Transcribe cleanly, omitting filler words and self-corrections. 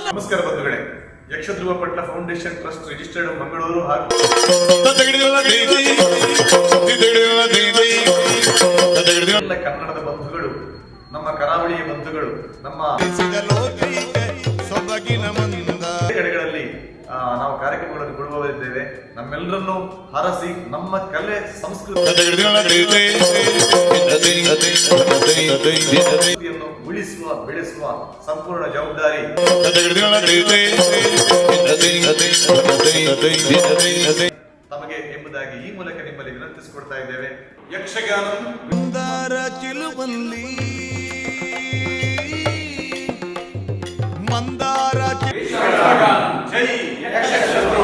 ನಮಸ್ಕಾರ ಬಂಧುಗಳೇ. ಯಕ್ಷಧ್ರುವ ಪಟ್ಲ foundation trust registered Mangaluru ಹಾಗೂ ಎಲ್ಲ ಕನ್ನಡದ ಬಂಧುಗಳು, ನಮ್ಮ ಕರಾವಳಿಯ ಬಂಧುಗಳು, ನಮ್ಮ ಕಡೆಗಳಲ್ಲಿ ನಾವು ಕಾರ್ಯಕ್ರಮಗಳನ್ನು ಕೊಡುವವರಿದ್ದೇವೆ. ನಮ್ಮೆಲ್ಲರನ್ನು ಹರಸಿ ನಮ್ಮ ಕಲೆ ಸಂಸ್ಕೃತಿಯನ್ನು ಉಳಿಸುವ ಬೆಳೆಸುವ ಸಂಪೂರ್ಣ ಜವಾಬ್ದಾರಿ ತಮಗೆ ಎಂಬುದಾಗಿ ಈ ಮೂಲಕ ನಿಮ್ಮಲ್ಲಿ ವಿನಂತಿಸಿಕೊಡ್ತಾ ಇದ್ದೇವೆ. ಯಕ್ಷಗಾನ ಮಂದಾರ ಜೈ ಯಕ್ಷಗಾನ.